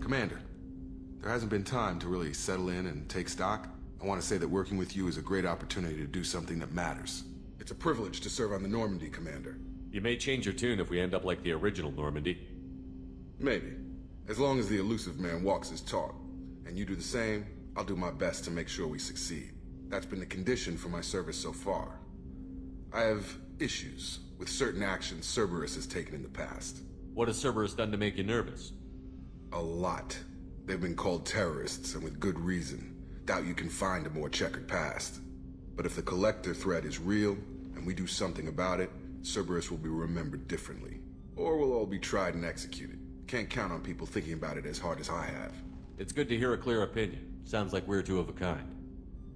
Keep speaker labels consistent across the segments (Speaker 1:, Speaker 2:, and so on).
Speaker 1: Commander, there hasn't been time to really settle in and take stock. I want to say that working with you is a great opportunity to do something that matters. It's a privilege to serve on the Normandy, Commander.
Speaker 2: You may change your tune if we end up like the original Normandy.
Speaker 1: Maybe. As long as the elusive man walks his talk, and you do the same, I'll do my best to make sure we succeed. That's been the condition for my service so far. I have issues with certain actions Cerberus has taken in the past.
Speaker 2: What has Cerberus done to make you nervous?
Speaker 1: A lot. They've been called terrorists, and with good reason. Doubt you can find a more checkered past. But if the Collector threat is real, and we do something about it, Cerberus will be remembered differently. Or we'll all be tried and executed. Can't count on people thinking about it as hard as I have.
Speaker 2: It's good to hear a clear opinion. Sounds like we're two of a kind.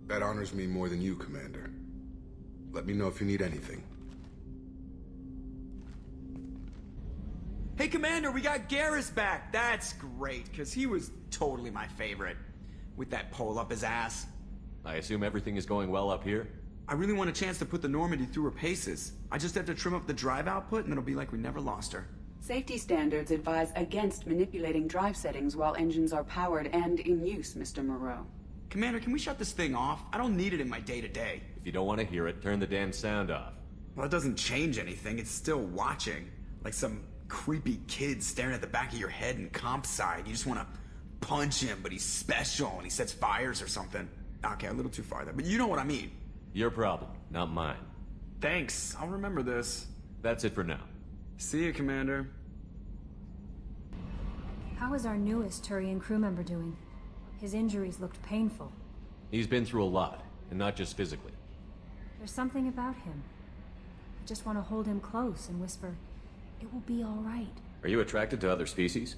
Speaker 1: That honors me more than you, Commander. Let me know if you need anything.
Speaker 3: Hey, Commander, we got Garrus back! That's great, because he was totally my favorite. With that pole up his ass.
Speaker 2: I assume everything is going well up here?
Speaker 3: I really want a chance to put the Normandy through her paces. I just have to trim up the drive output and it'll be like we never lost her.
Speaker 4: Safety standards advise against manipulating drive settings while engines are powered and in use, Mr. Moreau.
Speaker 3: Commander, can we shut this thing off? I don't need it in my day-to-day.
Speaker 2: If you don't want to hear it, turn the damn sound off.
Speaker 3: Well, it doesn't change anything. It's still watching. Like some creepy kid staring at the back of your head in comp side. You just want to punch him, but he's special and he sets fires or something. Okay, a little too far there, but you know what I mean.
Speaker 2: Your problem, not mine.
Speaker 3: Thanks, I'll remember this.
Speaker 2: That's it for now.
Speaker 3: See you, Commander.
Speaker 5: How is our newest Turian crew member doing? His injuries looked painful.
Speaker 2: He's been through a lot, and not just physically.
Speaker 5: There's something about him. I just want to hold him close and whisper, "It will be all right."
Speaker 2: Are you attracted to other species?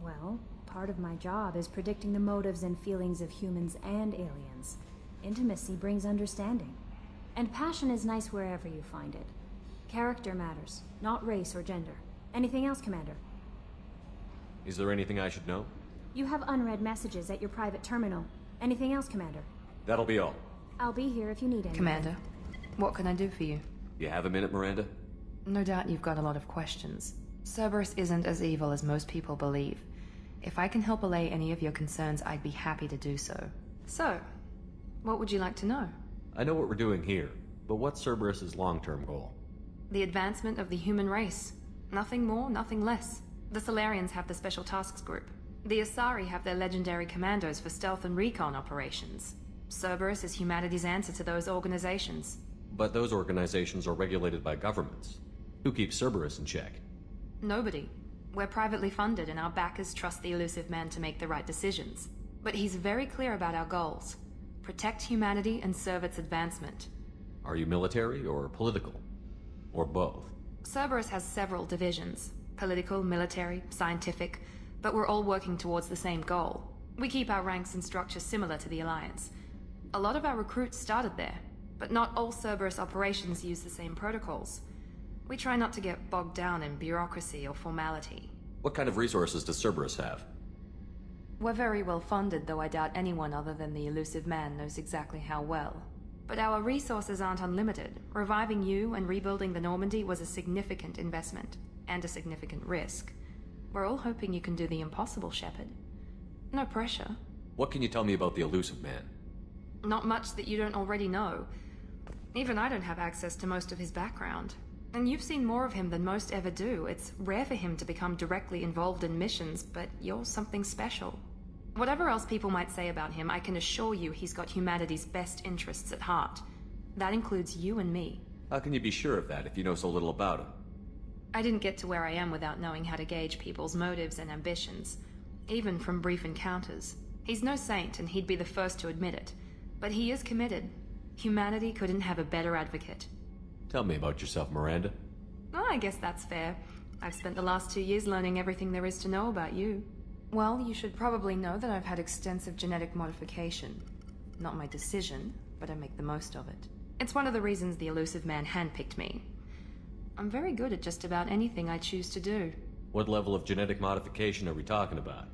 Speaker 5: Well, part of my job is predicting the motives and feelings of humans and aliens. Intimacy brings understanding. And passion is nice wherever you find it. Character matters, not race or gender. Anything else, Commander?
Speaker 2: Is there anything I should know?
Speaker 5: You have unread messages at your private terminal. Anything else, Commander?
Speaker 2: That'll be all.
Speaker 5: I'll be here if you need anything.
Speaker 6: Commander, what can I do for you?
Speaker 2: You have a minute, Miranda?
Speaker 6: No doubt you've got a lot of questions. Cerberus isn't as evil as most people believe. If I can help allay any of your concerns, I'd be happy to do so. So, what would you like to know?
Speaker 2: I know what we're doing here, but what's Cerberus's long-term goal?
Speaker 6: The advancement of the human race. Nothing more, nothing less. The Solarians have the Special Tasks Group. The Asari have their legendary commandos for stealth and recon operations. Cerberus is humanity's answer to those organizations.
Speaker 2: But those organizations are regulated by governments. Who keeps Cerberus in check?
Speaker 6: Nobody. We're privately funded and our backers trust the elusive man to make the right decisions. But he's very clear about our goals. Protect humanity and serve its advancement.
Speaker 2: Are you military or political? Or both?
Speaker 6: Cerberus has several divisions. Political, military, scientific, but we're all working towards the same goal. We keep our ranks and structure similar to the Alliance. A lot of our recruits started there, but not all Cerberus operations use the same protocols. We try not to get bogged down in bureaucracy or formality.
Speaker 2: What kind of resources does Cerberus have?
Speaker 6: We're very well funded, though I doubt anyone other than the elusive man knows exactly how well. But our resources aren't unlimited. Reviving you and rebuilding the Normandy was a significant investment, and a significant risk. We're all hoping you can do the impossible, Shepard. No pressure.
Speaker 2: What can you tell me about the elusive man?
Speaker 6: Not much that you don't already know. Even I don't have access to most of his background. And you've seen more of him than most ever do. It's rare for him to become directly involved in missions, but you're something special. Whatever else people might say about him, I can assure you he's got humanity's best interests at heart. That includes you and me.
Speaker 2: How can you be sure of that if you know so little about him?
Speaker 6: I didn't get to where I am without knowing how to gauge people's motives and ambitions, even from brief encounters. He's no saint, and he'd be the first to admit it. But he is committed. Humanity couldn't have a better advocate.
Speaker 2: Tell me about yourself, Miranda.
Speaker 6: Oh, I guess that's fair. I've spent the last 2 years learning everything there is to know about you. Well, you should probably know that I've had extensive genetic modification. Not my decision, but I make the most of it. It's one of the reasons the elusive man handpicked me. I'm very good at just about anything I choose to do.
Speaker 2: What level of genetic modification are we talking about?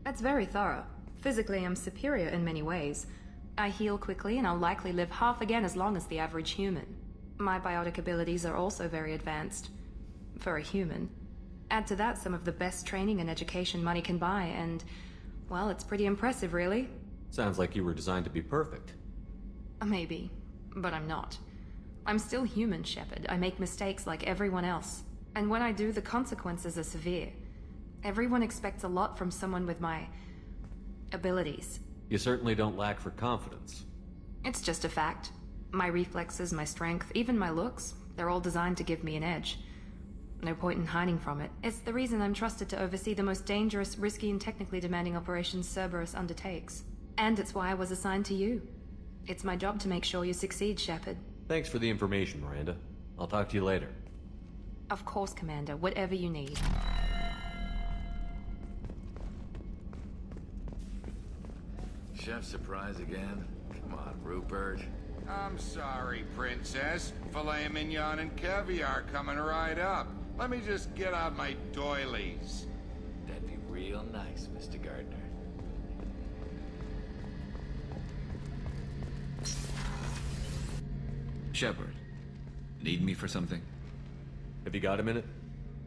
Speaker 6: That's very thorough. Physically, I'm superior in many ways. I heal quickly, and I'll likely live half again as long as the average human. My biotic abilities are also very advanced. For a human. Add to that some of the best training and education money can buy, and, well, it's pretty impressive, really.
Speaker 2: Sounds like you were designed to be perfect.
Speaker 6: Maybe, but I'm not. I'm still human, Shepard. I make mistakes like everyone else. And when I do, the consequences are severe. Everyone expects a lot from someone with my abilities.
Speaker 2: You certainly don't lack for confidence.
Speaker 6: It's just a fact. My reflexes, my strength, even my looks, they're all designed to give me an edge. No point in hiding from it. It's the reason I'm trusted to oversee the most dangerous, risky, and technically demanding operations Cerberus undertakes. And it's why I was assigned to you. It's my job to make sure you succeed, Shepard.
Speaker 2: Thanks for the information, Miranda. I'll talk to you later.
Speaker 6: Of course, Commander. Whatever you need.
Speaker 7: Chef surprise again? Come on, Rupert.
Speaker 8: I'm sorry, Princess. Filet mignon and caviar coming right up. Let me just get out my doilies.
Speaker 7: That'd be real nice, Mr. Gardner.
Speaker 9: Shepard, need me for something?
Speaker 2: Have you got a minute?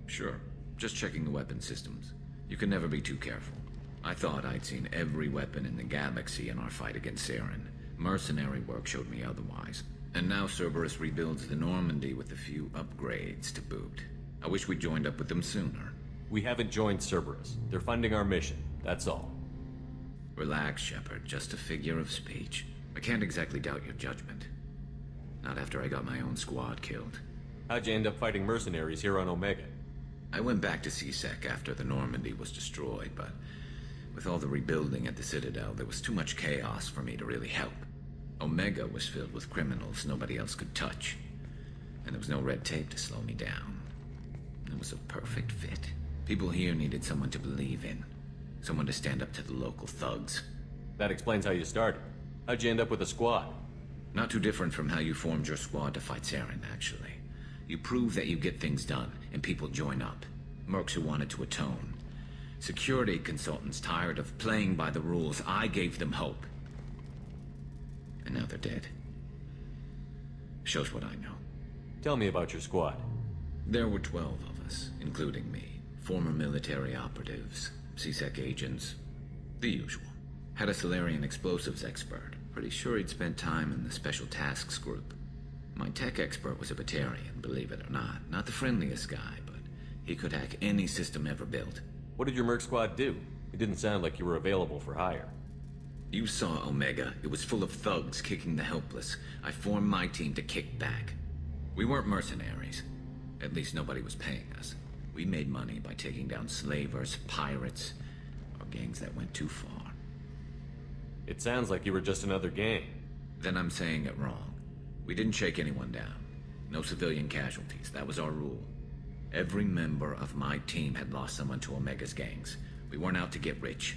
Speaker 9: Sure. Just checking the weapon systems. You can never be too careful. I thought I'd seen every weapon in the galaxy in our fight against Saren. Mercenary work showed me otherwise. And now Cerberus rebuilds the Normandy with a few upgrades to boot. I wish we'd joined up with them sooner.
Speaker 2: We haven't joined Cerberus. They're funding our mission, that's all.
Speaker 9: Relax, Shepard. Just a figure of speech. I can't exactly doubt your judgment. Not after I got my own squad killed.
Speaker 2: How'd you end up fighting mercenaries here on Omega?
Speaker 9: I went back to CSEC after the Normandy was destroyed, but with all the rebuilding at the Citadel, there was too much chaos for me to really help. Omega was filled with criminals nobody else could touch, and there was no red tape to slow me down. It was a perfect fit. People here needed someone to believe in, someone to stand up to the local thugs.
Speaker 2: That explains how you started. How'd you end up with a squad?
Speaker 9: Not too different from how you formed your squad to fight Saren, actually. You prove that you get things done, and people join up. Mercs who wanted to atone. Security consultants tired of playing by the rules. I gave them hope. And now they're dead. Shows what I know.
Speaker 2: Tell me about your squad.
Speaker 9: There were 12 of us, including me. Former military operatives, CSEC agents, the usual. Had a Solarian explosives expert. Pretty sure he'd spent time in the Special Tasks Group. My tech expert was a Batarian, believe it or not. Not the friendliest guy, but he could hack any system ever built.
Speaker 2: What did your merc squad do? It didn't sound like you were available for hire.
Speaker 9: You saw Omega. It was full of thugs kicking the helpless. I formed my team to kick back. We weren't mercenaries. At least nobody was paying us. We made money by taking down slavers, pirates, or gangs that went too far.
Speaker 2: It sounds like you were just another gang.
Speaker 9: Then I'm saying it wrong. We didn't shake anyone down. No civilian casualties. That was our rule. Every member of my team had lost someone to Omega's gangs. We weren't out to get rich.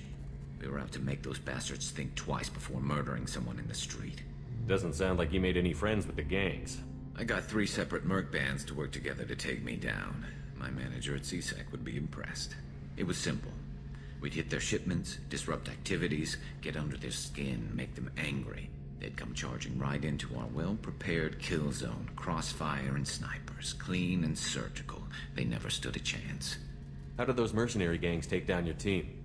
Speaker 9: We were out to make those bastards think twice before murdering someone in the street.
Speaker 2: Doesn't sound like you made any friends with the gangs.
Speaker 9: I got 3 separate merc bands to work together to take me down. My manager at CSEC would be impressed. It was simple. We'd hit their shipments, disrupt activities, get under their skin, make them angry. They'd come charging right into our well-prepared kill zone, crossfire and snipers, clean and surgical. They never stood a chance.
Speaker 2: How did those mercenary gangs take down your team?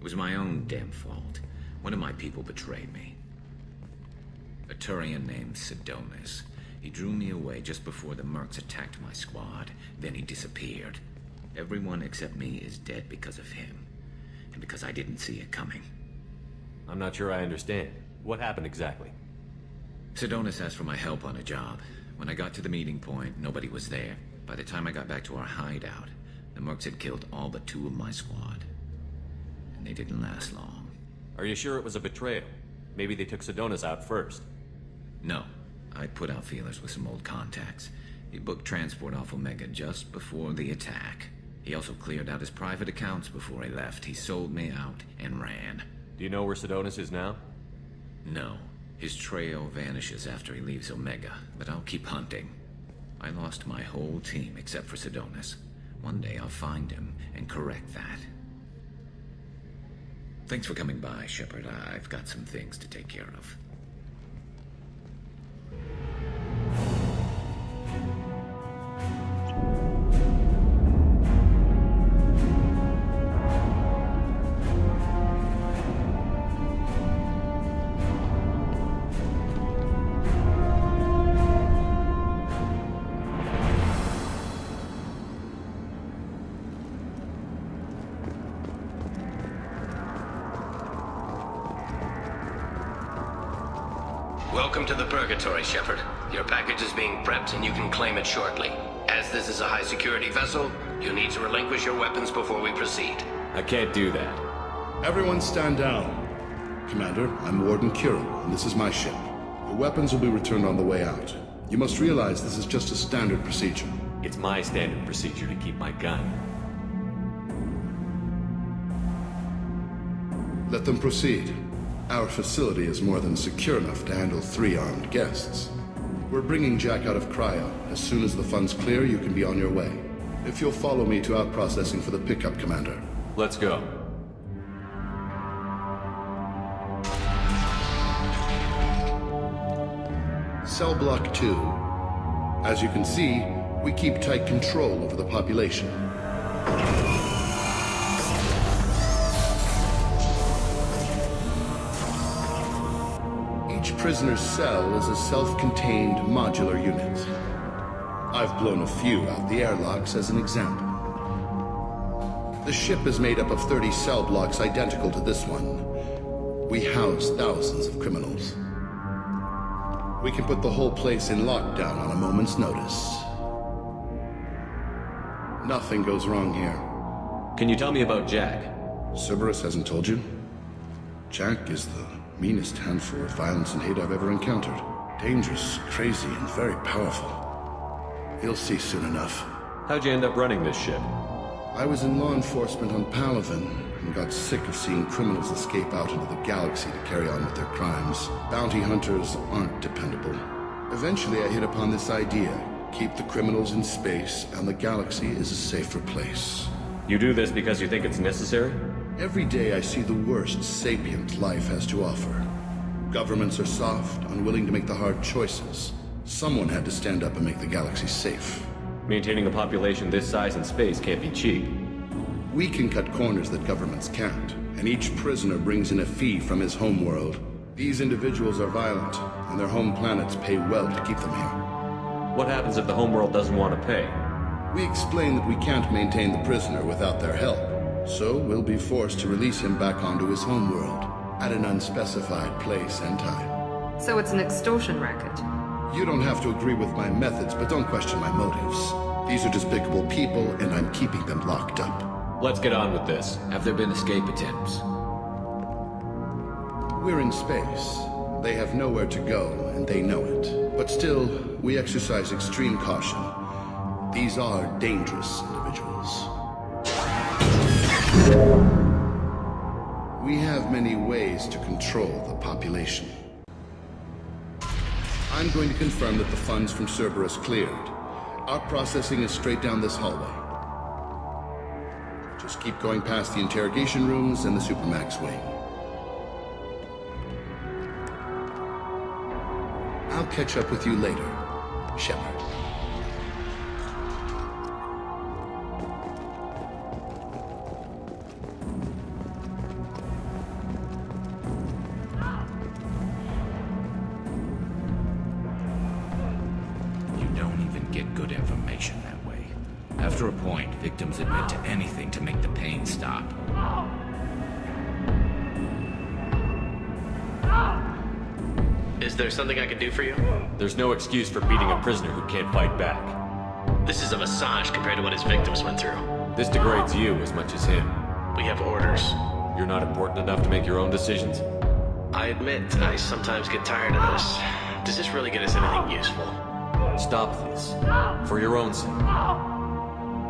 Speaker 9: It was my own damn fault. One of my people betrayed me. A Turian named Sidonis. He drew me away just before the mercs attacked my squad. Then he disappeared. Everyone except me is dead because of him. And because I didn't see it coming.
Speaker 2: I'm not sure I understand. What happened exactly?
Speaker 9: Sidonis asked for my help on a job. When I got to the meeting point, nobody was there. By the time I got back to our hideout, the mercs had killed all but 2 of my squad. And they didn't last long.
Speaker 2: Are you sure it was a betrayal? Maybe they took Sidonis out first.
Speaker 9: No. I put out feelers with some old contacts. He booked transport off Omega just before the attack. He also cleared out his private accounts before he left. He sold me out and ran.
Speaker 2: Do you know where Sidonis is now?
Speaker 9: No. His trail vanishes after he leaves Omega, but I'll keep hunting. I lost my whole team except for Sidonis. One day I'll find him and correct that. Thanks for coming by, Shepard. I've got some things to take care of.
Speaker 10: Welcome to the Purgatory, Shepard. Your package is being prepped and you can claim it shortly. As this is a high-security vessel, you need to relinquish your weapons before we proceed.
Speaker 2: I can't do that.
Speaker 1: Everyone stand down. Commander, I'm Warden Kirill, and this is my ship. Your weapons will be returned on the way out. You must realize this is just a standard procedure.
Speaker 2: It's my standard procedure to keep my gun.
Speaker 1: Let them proceed. Our facility is more than secure enough to handle 3 armed guests. We're bringing Jack out of cryo. As soon as the funds clear, you can be on your way. If you'll follow me to out-processing for the pickup, Commander.
Speaker 2: Let's go.
Speaker 1: Cell Block 2. As you can see, we keep tight control over the population. Each prisoner's cell is a self-contained modular unit. I've blown a few out the airlocks as an example. The ship is made up of 30 cell blocks identical to this one. We house thousands of criminals. We can put the whole place in lockdown on a moment's notice. Nothing goes wrong here.
Speaker 2: Can you tell me about Jack?
Speaker 1: Cerberus hasn't told you? Jack is the meanest handful of violence and hate I've ever encountered. Dangerous, crazy, and very powerful. You'll see soon enough.
Speaker 2: How'd you end up running this ship?
Speaker 1: I was in law enforcement on Palaven and got sick of seeing criminals escape out into the galaxy to carry on with their crimes. Bounty hunters aren't dependable. Eventually I hit upon this idea. Keep the criminals in space and the galaxy is a safer place.
Speaker 2: You do this because you think it's necessary?
Speaker 1: Every day I see the worst sapient life has to offer. Governments are soft, unwilling to make the hard choices. Someone had to stand up and make the galaxy safe.
Speaker 2: Maintaining a population this size in space can't be cheap.
Speaker 1: We can cut corners that governments can't, and each prisoner brings in a fee from his home world. These individuals are violent, and their home planets pay well to keep them here.
Speaker 2: What happens if the homeworld doesn't want to pay?
Speaker 1: We explain that we can't maintain the prisoner without their help, so we'll be forced to release him back onto his homeworld at an unspecified place and time.
Speaker 6: So it's an extortion racket.
Speaker 1: You don't have to agree with my methods, but don't question my motives. These are despicable people, and I'm keeping them locked up.
Speaker 2: Let's get on with this.
Speaker 9: Have there been escape attempts?
Speaker 1: We're in space. They have nowhere to go, and they know it. But still, we exercise extreme caution. These are dangerous individuals. We have many ways to control the population. I'm going to confirm that the funds from Cerberus cleared. Our processing is straight down this hallway. Just keep going past the interrogation rooms and the Supermax wing. I'll catch up with you later, Shepard.
Speaker 9: Good information that way. After a point, victims admit to anything to make the pain stop.
Speaker 10: Is there something I can do for you?
Speaker 2: There's no excuse for beating a prisoner who can't fight back.
Speaker 10: This is a massage compared to what his victims went through.
Speaker 2: This degrades you as much as him.
Speaker 10: We have orders.
Speaker 2: You're not important enough to make your own decisions?
Speaker 10: I admit, I sometimes get tired of this. Does this really get us anything useful?
Speaker 2: Stop this. For your own sake.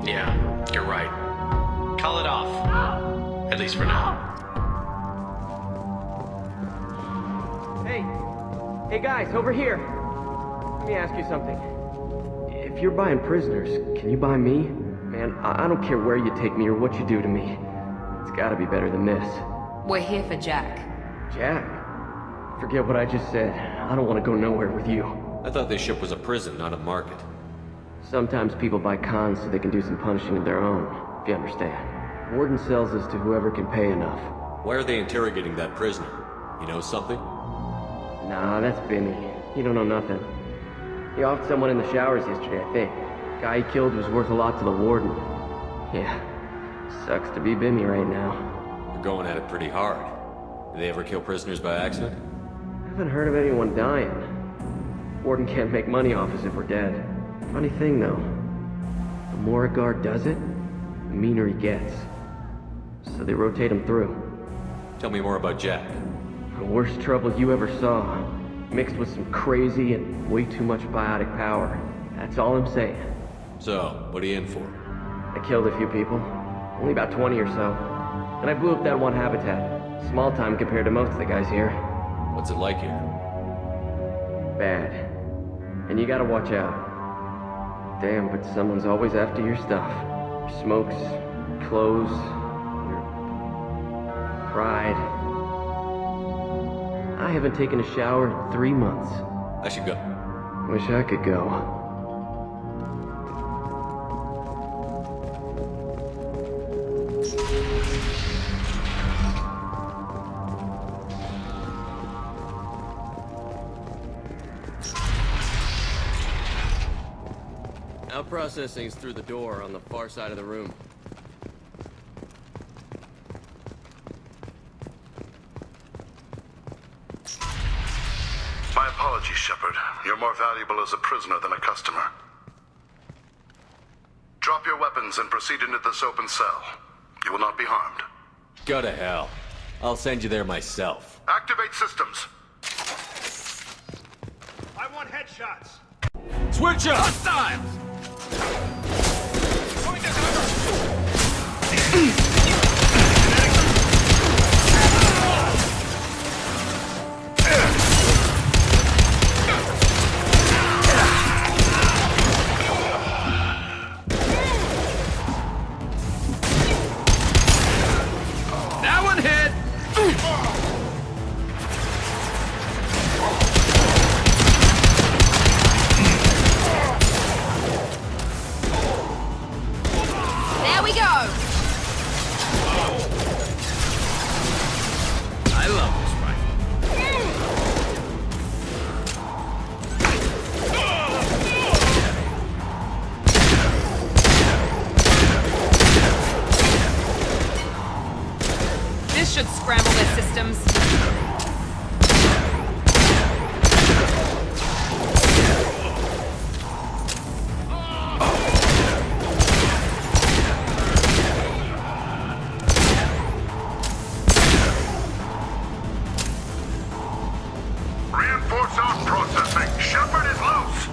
Speaker 10: Yeah, you're right. Call it off. At least for now.
Speaker 11: Hey guys, over here. Let me ask you something. If you're buying prisoners, can you buy me? Man, I don't care where you take me or what you do to me. It's gotta be better than this.
Speaker 6: We're here for Jack.
Speaker 11: Jack? Forget what I just said. I don't want to go nowhere with you.
Speaker 2: I thought this ship was a prison, not a market.
Speaker 11: Sometimes people buy cons so they can do some punishing of their own, if you understand. Warden sells this to whoever can pay enough.
Speaker 2: Why are they interrogating that prisoner? You know something?
Speaker 11: Nah, that's Bimmy. He don't know nothing. He offed someone in the showers yesterday, I think. Guy he killed was worth a lot to the warden. Yeah, sucks to be Bimmy right now.
Speaker 2: You're going at it pretty hard. Do they ever kill prisoners by accident?
Speaker 11: Haven't heard of anyone dying. Warden can't make money off us if we're dead. Funny thing, though. The more a guard does it, the meaner he gets. So they rotate him through.
Speaker 2: Tell me more about Jack.
Speaker 11: The worst trouble you ever saw. Mixed with some crazy and way too much biotic power. That's all I'm saying.
Speaker 2: So, what are you in for?
Speaker 11: I killed a few people. Only about 20 or so. And I blew up that one habitat. Small time compared to most of the guys here.
Speaker 2: What's it like here?
Speaker 11: Bad. And you gotta watch out. Damn, but someone's always after your stuff. Your smokes, clothes, your pride. I haven't taken a shower in 3 months.
Speaker 2: I should go.
Speaker 11: Wish I could go. Now processing's through the door on the far side of the room.
Speaker 12: My apologies, Shepard. You're more valuable as a prisoner than a customer. Drop your weapons and proceed into this open cell. You will not be harmed.
Speaker 2: Go to hell. I'll send you there myself.
Speaker 12: Activate systems.
Speaker 13: I want headshots.
Speaker 2: Switch up!
Speaker 13: Hostiles! Going to cover!
Speaker 3: That one hit!
Speaker 6: There we go!
Speaker 3: I love this rifle.
Speaker 6: This should scramble their systems.
Speaker 12: Reinforce out processing. Shepard is loose.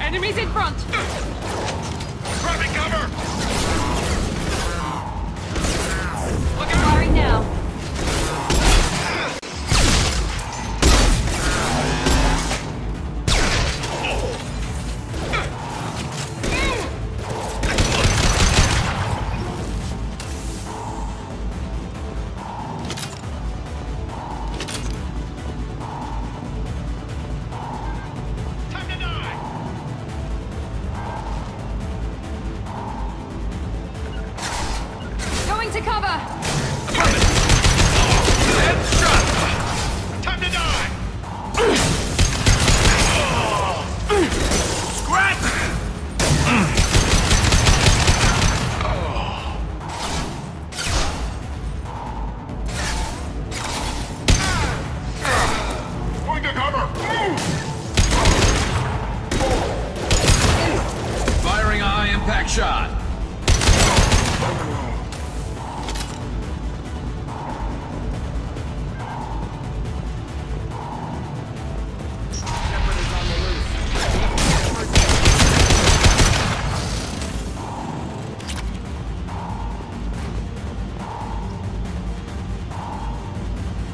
Speaker 6: Enemies in front!
Speaker 13: Grabbing cover!
Speaker 6: Looking firing now.
Speaker 13: Time to die!
Speaker 6: Going to cover!
Speaker 13: Headshot! Time to die! Scratch! Going to cover!
Speaker 3: Firing a high-impact shot.
Speaker 11: Shepard is on the loose.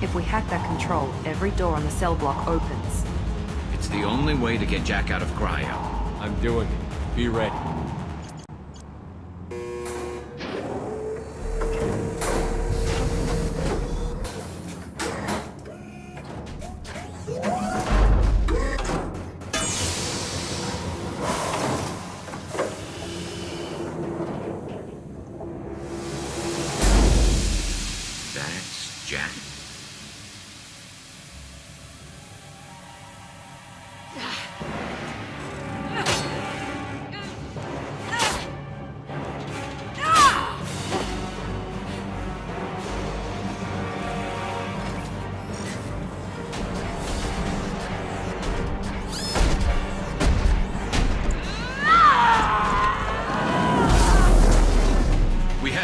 Speaker 6: If we hack that control, every door on the cell block opens.
Speaker 9: It's the only way to get Jack out of cryo.
Speaker 2: I'm doing it. Be ready.
Speaker 9: That's Jack.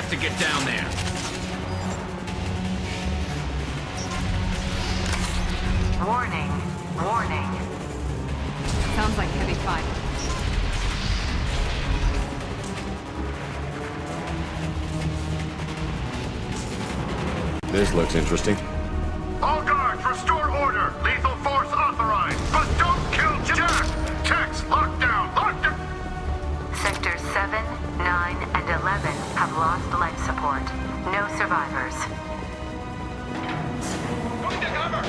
Speaker 9: have to get down there.
Speaker 14: Warning. Warning.
Speaker 6: Sounds like heavy fight.
Speaker 2: This looks interesting.
Speaker 12: All guards, restore order. Lethal force authorized. But don't kill Jack. Tex, lockdown. Lockdown.
Speaker 14: Sectors 7, 9, and 11 have lost life support. No survivors.
Speaker 13: Going to cover!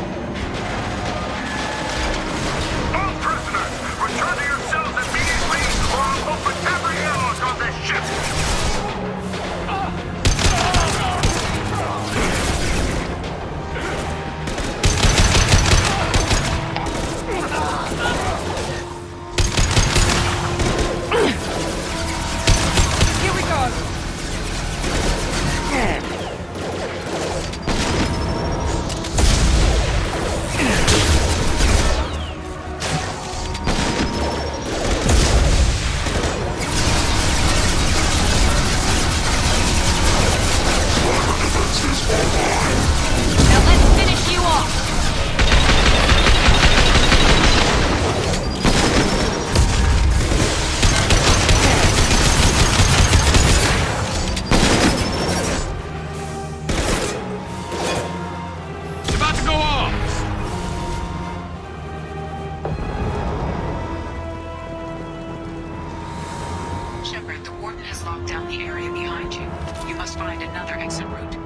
Speaker 12: All prisoners, return to your cells immediately, or I'll open every airlock on this ship.
Speaker 6: Here we go! Now let's finish you off!
Speaker 9: It's about to go off!
Speaker 4: Shepard, the Warden has locked down the area behind you. You must find another exit route.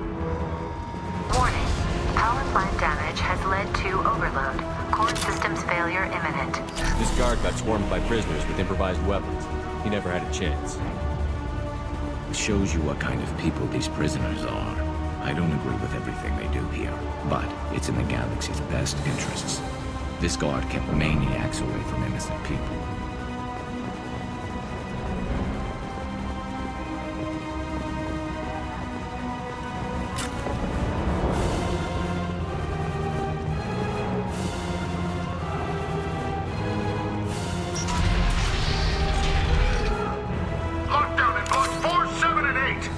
Speaker 14: Warning. Power plant damage has led to overload. Core systems failure imminent.
Speaker 2: This guard got swarmed by prisoners with improvised weapons. He never had a chance.
Speaker 9: It shows you what kind of people these prisoners are. I don't agree with everything they do here, but it's in the galaxy's best interests. This guard kept maniacs away from innocent people.
Speaker 12: Lockdown in blocks 4, 7, and 8.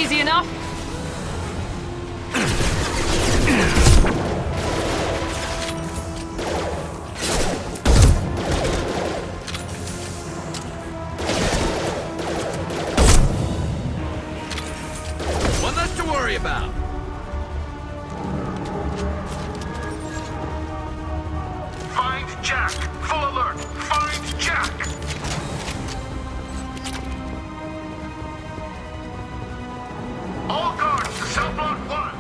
Speaker 6: Easy enough.
Speaker 7: One less to worry about.
Speaker 12: Find Jack! Full alert! Find Jack! All guards to cell block 1!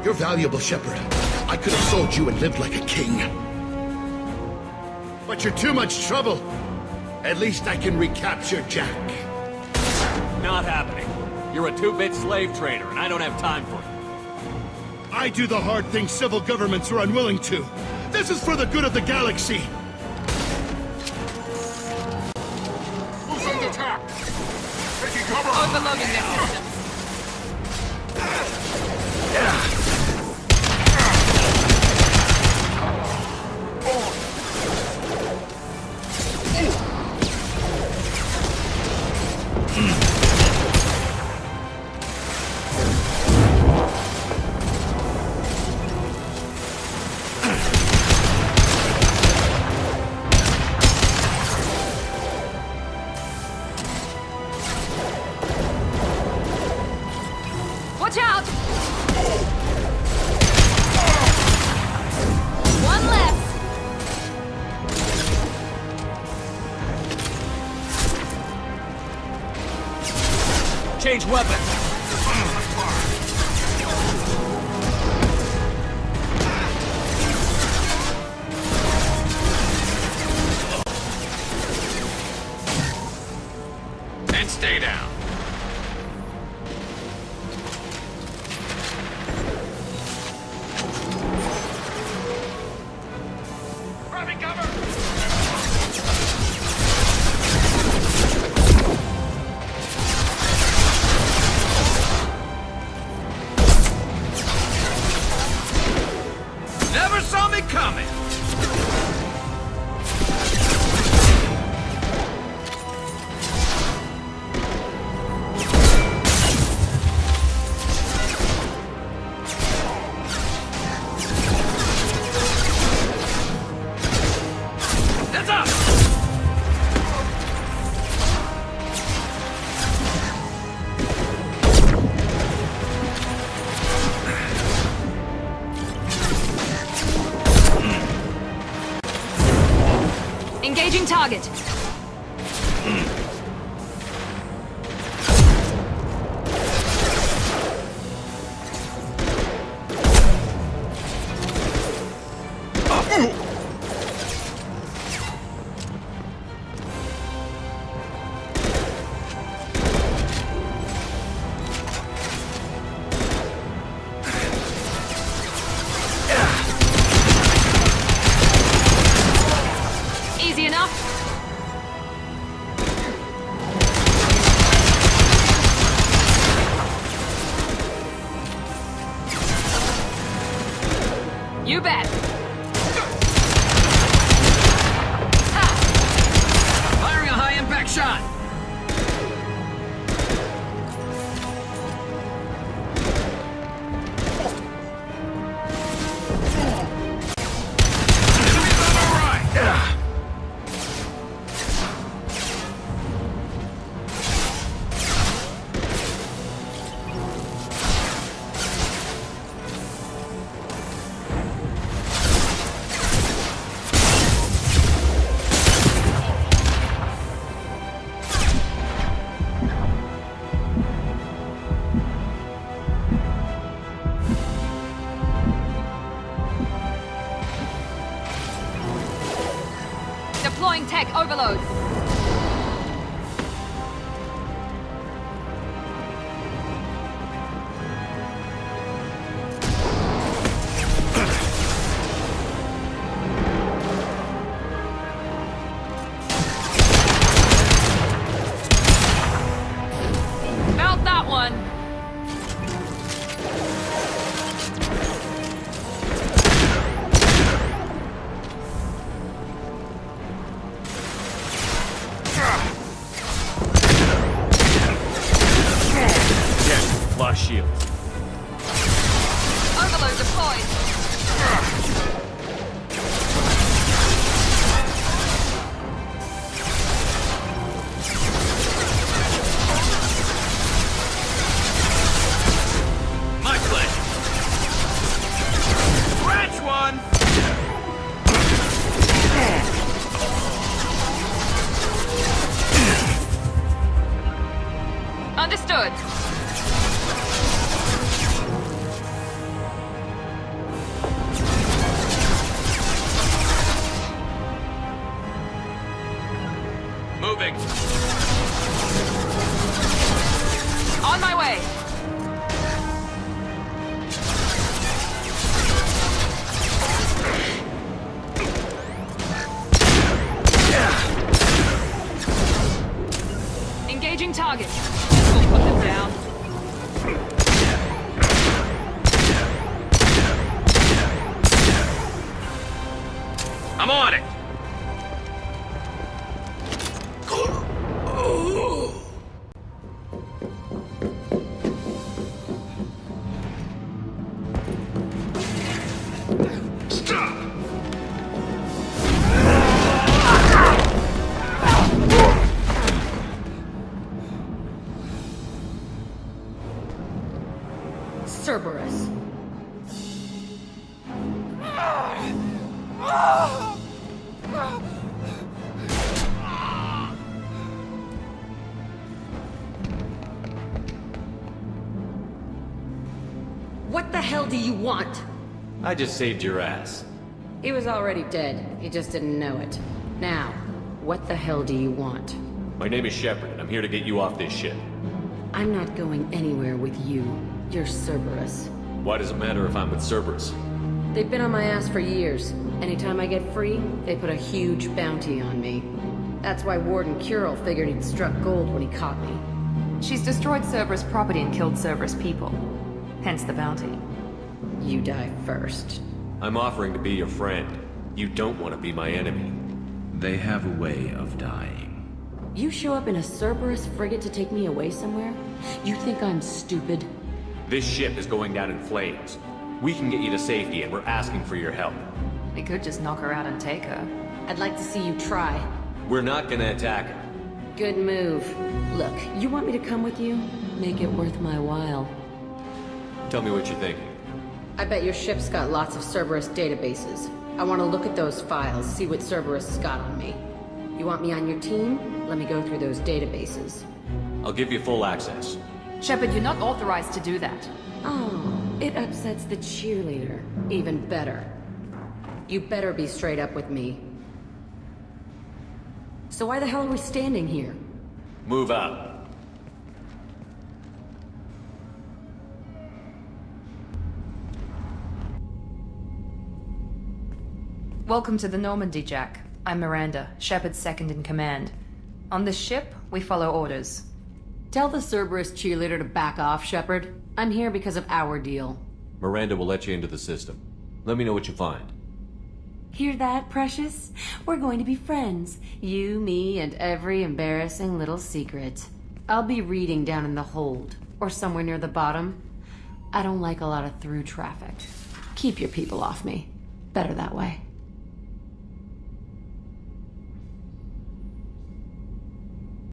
Speaker 15: You're valuable, Shepard. I could have sold you and lived like a king. But you're too much trouble. At least I can recapture Jack.
Speaker 2: Not happening. You're a two-bit slave trader, and I don't have time for it.
Speaker 15: I do the hard things civil governments are unwilling to. This is for the good of the galaxy.
Speaker 13: Who's under attack? Taking cover!
Speaker 6: Overloading their systems. Watch out! One left.
Speaker 2: Change weapon.
Speaker 7: And stay down.
Speaker 13: Grabbing cover!
Speaker 7: Never saw me coming. That's up.
Speaker 6: Engaging target. Easy enough. You bet.
Speaker 7: Firing a high-impact shot. Enemies on the right.
Speaker 6: Deploying tech overload. Felt that
Speaker 2: shields.
Speaker 6: Overload deployed.
Speaker 7: My pleasure. Scratch one!
Speaker 6: Understood.
Speaker 7: Moving.
Speaker 6: On my way. Engaging target. This will put them down.
Speaker 7: I'm on it.
Speaker 16: Cerberus. What the hell do you want?
Speaker 2: I just saved your ass.
Speaker 16: He was already dead. He just didn't know it. Now, what the hell do you want?
Speaker 2: My name is Shepard, and I'm here to get you off this ship.
Speaker 16: I'm not going anywhere with you. You're Cerberus.
Speaker 2: Why does it matter if I'm with Cerberus?
Speaker 16: They've been on my ass for years. Anytime I get free, they put a huge bounty on me. That's why Warden Curel figured he'd struck gold when he caught me.
Speaker 6: She's destroyed Cerberus property and killed Cerberus people. Hence the bounty.
Speaker 16: You die first.
Speaker 2: I'm offering to be your friend. You don't want to be my enemy.
Speaker 9: They have a way of dying.
Speaker 16: You show up in a Cerberus frigate to take me away somewhere? You think I'm stupid?
Speaker 2: This ship is going down in flames. We can get you to safety, and we're asking for your help.
Speaker 6: We could just knock her out and take her.
Speaker 16: I'd like to see you try.
Speaker 2: We're not gonna attack her.
Speaker 16: Good move. Look, you want me to come with you? Make it worth my while.
Speaker 2: Tell me what you're thinking.
Speaker 16: I bet your ship's got lots of Cerberus databases. I want to look at those files, see what Cerberus has got on me. You want me on your team? Let me go through those databases.
Speaker 2: I'll give you full access.
Speaker 6: Shepard, you're not authorized to do that.
Speaker 16: Oh, it upsets the cheerleader. Even better. You better be straight up with me. So why the hell are we standing here?
Speaker 2: Move out.
Speaker 6: Welcome to the Normandy, Jack. I'm Miranda, Shepard's second in command. On this ship, we follow orders.
Speaker 16: Tell the Cerberus cheerleader to back off, Shepard. I'm here because of our deal.
Speaker 2: Miranda will let you into the system. Let me know what you find.
Speaker 16: Hear that, Precious? We're going to be friends. You, me, and every embarrassing little secret. I'll be reading down in the hold, or somewhere near the bottom. I don't like a lot of through traffic. Keep your people off me. Better that way.